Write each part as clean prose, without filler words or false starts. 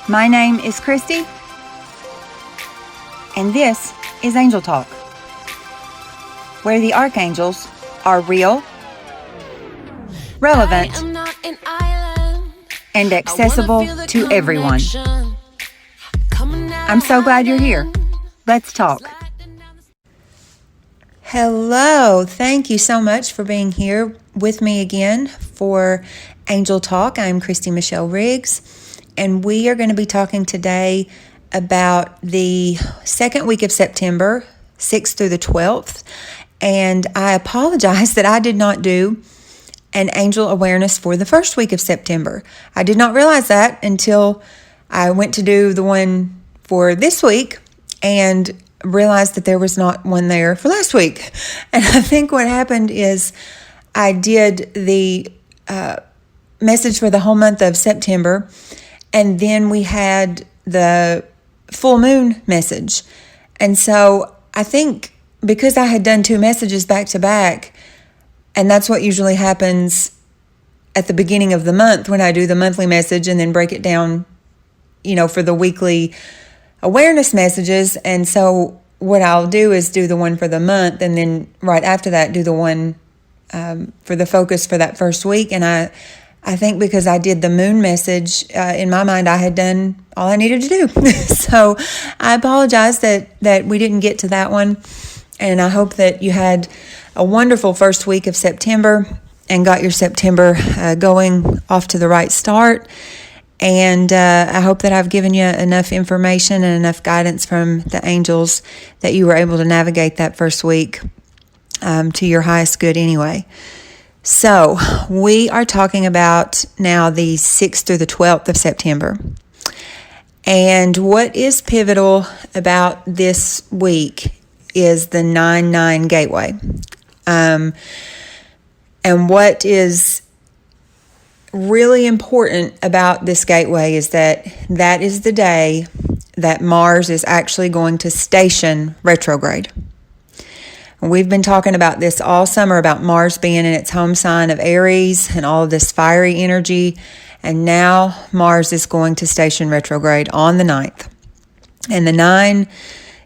My name is Christy, and this is Angel Talk, where the archangels are real, relevant, and accessible to everyone. I'm so glad you're here. Let's talk. Hello. Thank you so much for being here with me again for Angel Talk. I'm Christy Michelle Riggs, and we are going to be talking today about the second week of September, 6th through the 12th. And I apologize that I did not do an angel awareness for the first week of September. I did not realize that until I went to do the one for this week and realized that there was not one there for last week. And I think what happened is I did the message for the whole month of September, and then we had the full moon message. And so I think because I had done two messages back to back, and that's what usually happens at the beginning of the month when I do the monthly message and then break it down, for the weekly awareness messages. And so what I'll do is do the one for the month, and then right after that do the one for the focus for that first week. And I think because I did the moon message, in my mind, I had done all I needed to do. So I apologize that we didn't get to that one. And I hope that you had a wonderful first week of September and got your September going off to the right start. And I hope that I've given you enough information and enough guidance from the angels that you were able to navigate that first week to your highest good anyway. So we are talking about now the 6th through the 12th of September. And what is pivotal about this week is the 9-9 gateway. And what is really important about this gateway is that is the day that Mars is actually going to station retrograde. We've been talking about this all summer, about Mars being in its home sign of Aries and all of this fiery energy. And now Mars is going to station retrograde on the 9th. And the 9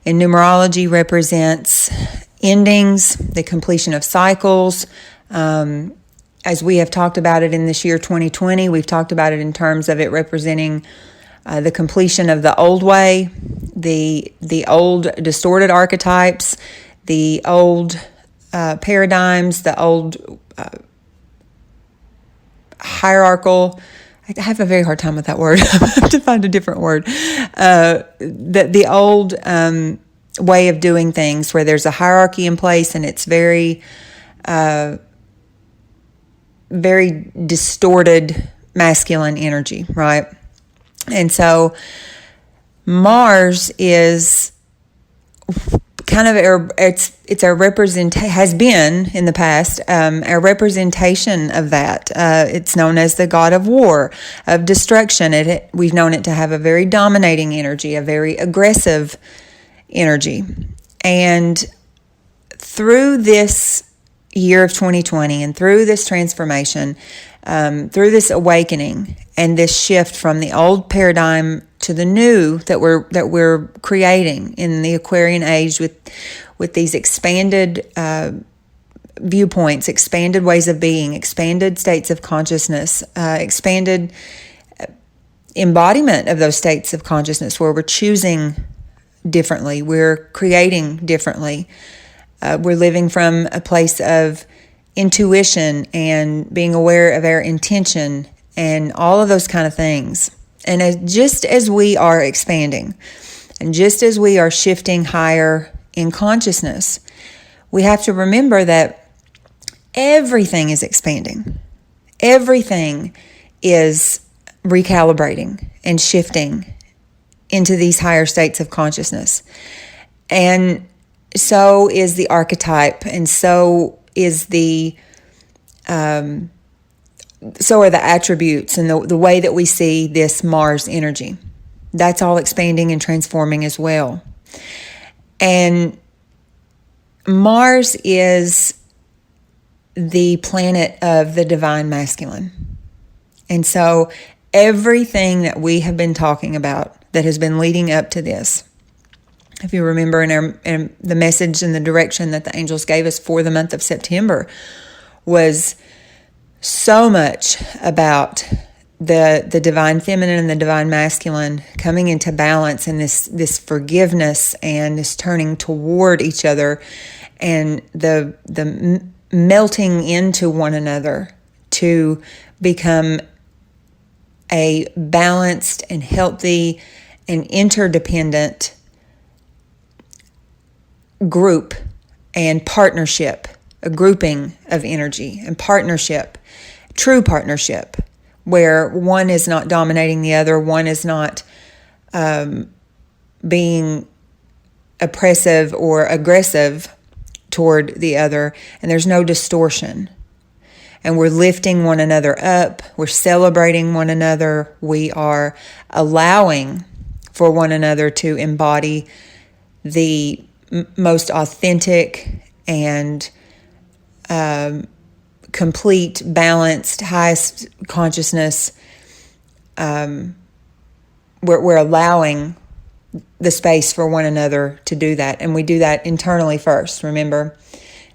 in numerology represents endings, the completion of cycles. As we have talked about it in this year 2020, we've talked about it in terms of it representing the completion of the old way, the old distorted archetypes, the old paradigms, the old hierarchical. I have a very hard time with that word. I have to find a different word. The old way of doing things, where there's a hierarchy in place, and it's very, very distorted masculine energy, right? And so Mars is kind of it's a has been in the past a representation of that. It's known as the god of war, of destruction. We've known it to have a very dominating energy, a very aggressive energy. And through this year of 2020 and through this transformation, through this awakening and this shift from the old paradigm to the new that we're creating in the Aquarian age with these expanded viewpoints, expanded ways of being, expanded states of consciousness, expanded embodiment of those states of consciousness, where we're choosing differently, we're creating differently, we're living from a place of intuition and being aware of our intention and all of those kind of things. And just as we are expanding and just as we are shifting higher in consciousness, we have to remember that everything is expanding. Everything is recalibrating and shifting into these higher states of consciousness. And so is the archetype, and so is so are the attributes and the way that we see this Mars energy. That's all expanding and transforming as well. And Mars is the planet of the divine masculine. And so everything that we have been talking about that has been leading up to this. If you remember in the message and the direction that the angels gave us for the month of September was so much about the divine feminine and the divine masculine coming into balance, and this forgiveness and this turning toward each other, and the melting into one another to become a balanced and healthy and interdependent group and partnership, a grouping of energy and partnership, true partnership, where one is not dominating the other, one is not being oppressive or aggressive toward the other, and there's no distortion. And we're lifting one another up, we're celebrating one another, we are allowing for one another to embody the most authentic and complete, balanced, highest consciousness. We're allowing the space for one another to do that. And we do that internally first. Remember,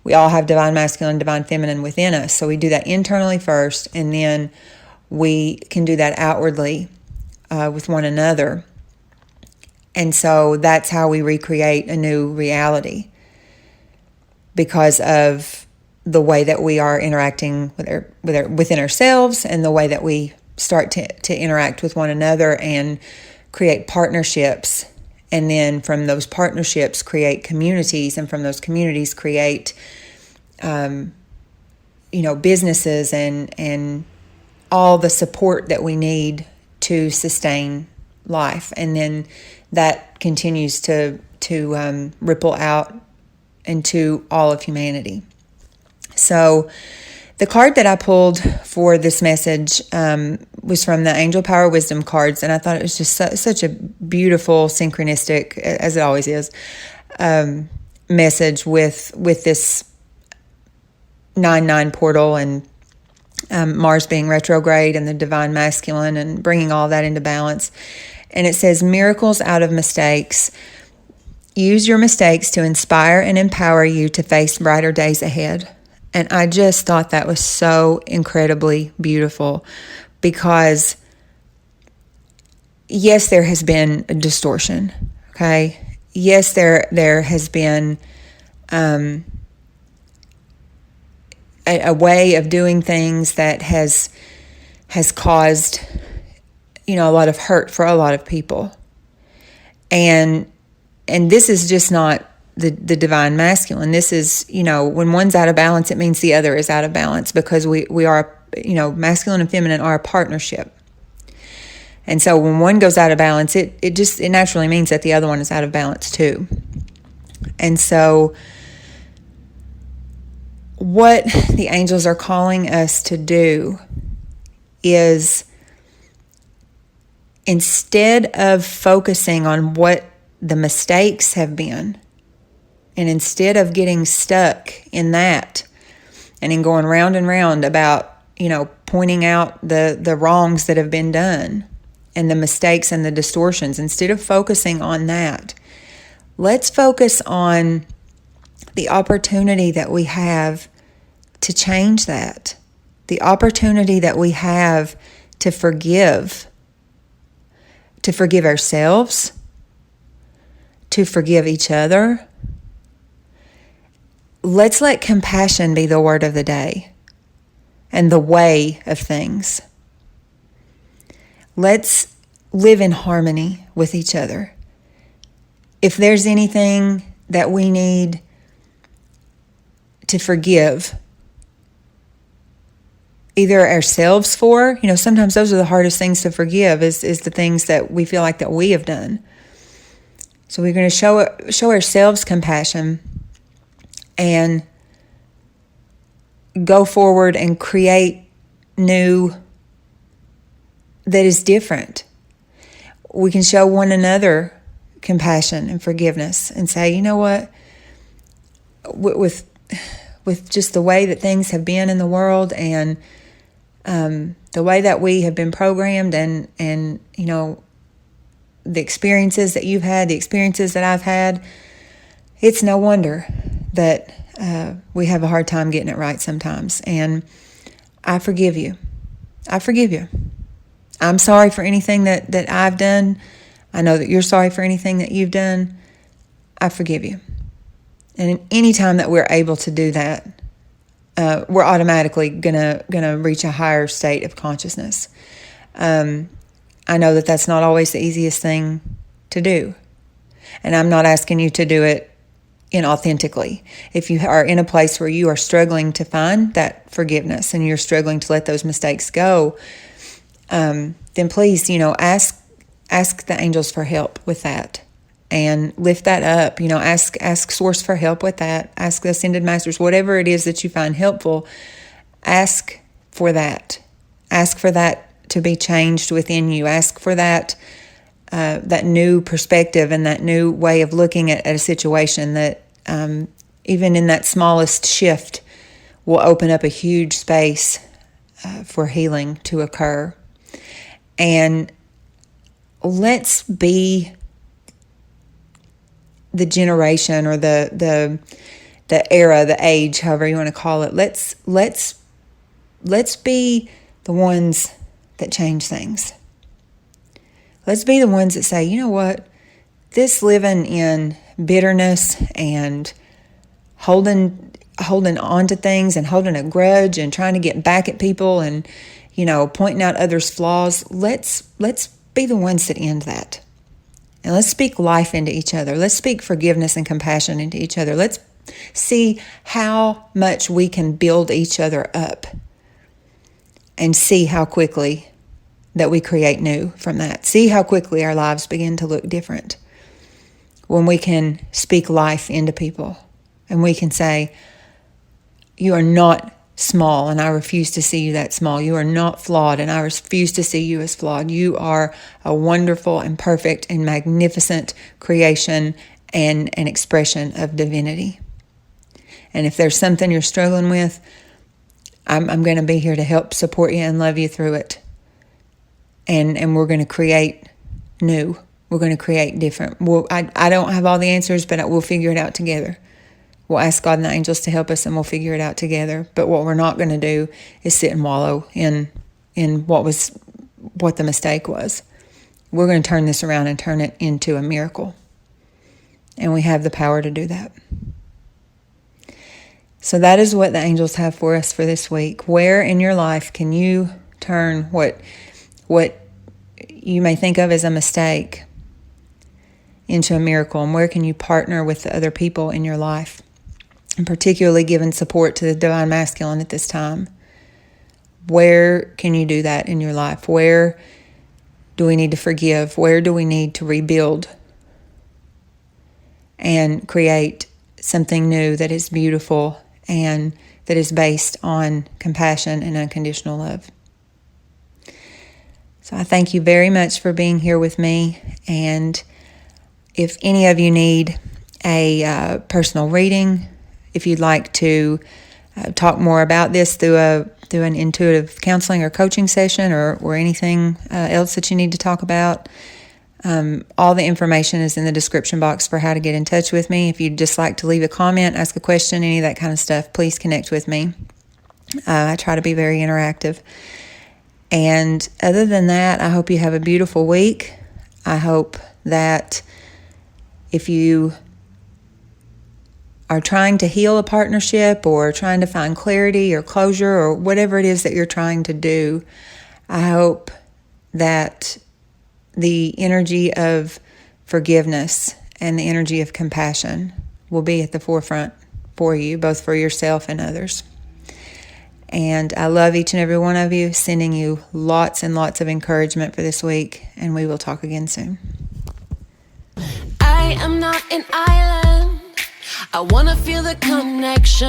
we all have divine masculine, divine feminine within us. So we do that internally first, and then we can do that outwardly with one another. And so that's how we recreate a new reality, because of the way that we are interacting within ourselves, and the way that we start to interact with one another and create partnerships. And then from those partnerships create communities, and from those communities create businesses and all the support that we need to sustain life. And then that continues to ripple out into all of humanity. So the card that I pulled for this message was from the Angel Power Wisdom cards, and I thought it was just such a beautiful, synchronistic, as it always is, message with this 9/9 portal, and Mars being retrograde, and the divine masculine, and bringing all that into balance. And it says, miracles out of mistakes. Use your mistakes to inspire and empower you to face brighter days ahead. And I just thought that was so incredibly beautiful, because yes, there has been a distortion. Okay. Yes, there has been a way of doing things that has caused a lot of hurt for a lot of people. And this is just not the divine masculine. This is, when one's out of balance, it means the other is out of balance, because we are, masculine and feminine are a partnership. And so when one goes out of balance, it naturally means that the other one is out of balance too. And so what the angels are calling us to do is, instead of focusing on what the mistakes have been, and instead of getting stuck in that and in going round and round about, pointing out the wrongs that have been done and the mistakes and the distortions, instead of focusing on that, let's focus on the opportunity that we have to change that, the opportunity that we have to forgive ourselves, to forgive each other. Let's let compassion be the word of the day and the way of things. Let's live in harmony with each other. If there's anything that we need to forgive, either ourselves for, sometimes those are the hardest things to forgive, is the things that we feel like that we have done. So we're going to show ourselves compassion and go forward and create new that is different. We can show one another compassion and forgiveness and say, you know what, with just the way that things have been in the world, and the way that we have been programmed, and the experiences that you've had, the experiences that I've had, it's no wonder that we have a hard time getting it right sometimes. And I forgive you. I forgive you. I'm sorry for anything that I've done. I know that you're sorry for anything that you've done. I forgive you. And any time that we're able to do that, we're automatically gonna reach a higher state of consciousness. I know that that's not always the easiest thing to do, and I'm not asking you to do it inauthentically. If you are in a place where you are struggling to find that forgiveness and you're struggling to let those mistakes go, then please, ask the angels for help with that. And lift that up, ask Source for help with that. Ask the Ascended Masters, whatever it is that you find helpful, ask for that. Ask for that to be changed within you. Ask for that new perspective and that new way of looking at a situation that even in that smallest shift will open up a huge space for healing to occur. And let's be the generation or the era, the age, however you want to call it. Let's be the ones that change things. Let's be the ones that say, you know what, this living in bitterness and holding on to things and holding a grudge and trying to get back at people and pointing out others' flaws. Let's be the ones that end that. And let's speak life into each other. Let's speak forgiveness and compassion into each other. Let's see how much we can build each other up and see how quickly that we create new from that. See how quickly our lives begin to look different when we can speak life into people and we can say, you are not small and I refuse to see you that small. You are not flawed and I refuse to see you as flawed. You are a wonderful and perfect and magnificent creation and an expression of divinity. And if there's something you're struggling with, I'm going to be here to help support you and love you through it. And we're going to create new. We're going to create different. I don't have all the answers, but we'll figure it out together. We'll ask God and the angels to help us and we'll figure it out together. But what we're not going to do is sit and wallow in what the mistake was. We're going to turn this around and turn it into a miracle. And we have the power to do that. So that is what the angels have for us for this week. Where in your life can you turn what you may think of as a mistake into a miracle? And where can you partner with the other people in your life? And particularly giving support to the Divine Masculine at this time. Where can you do that in your life? Where do we need to forgive? Where do we need to rebuild and create something new that is beautiful and that is based on compassion and unconditional love? So I thank you very much for being here with me. And if any of you need a personal reading, if you'd like to talk more about this through an intuitive counseling or coaching session or anything else that you need to talk about, all the information is in the description box for how to get in touch with me. If you'd just like to leave a comment, ask a question, any of that kind of stuff, please connect with me. I try to be very interactive. And other than that, I hope you have a beautiful week. I hope that if you are trying to heal a partnership or trying to find clarity or closure or whatever it is that you're trying to do, I hope that the energy of forgiveness and the energy of compassion will be at the forefront for you, both for yourself and others. And I love each and every one of you, sending you lots and lots of encouragement for this week, and we will talk again soon. I am not an island. I want to feel the connection.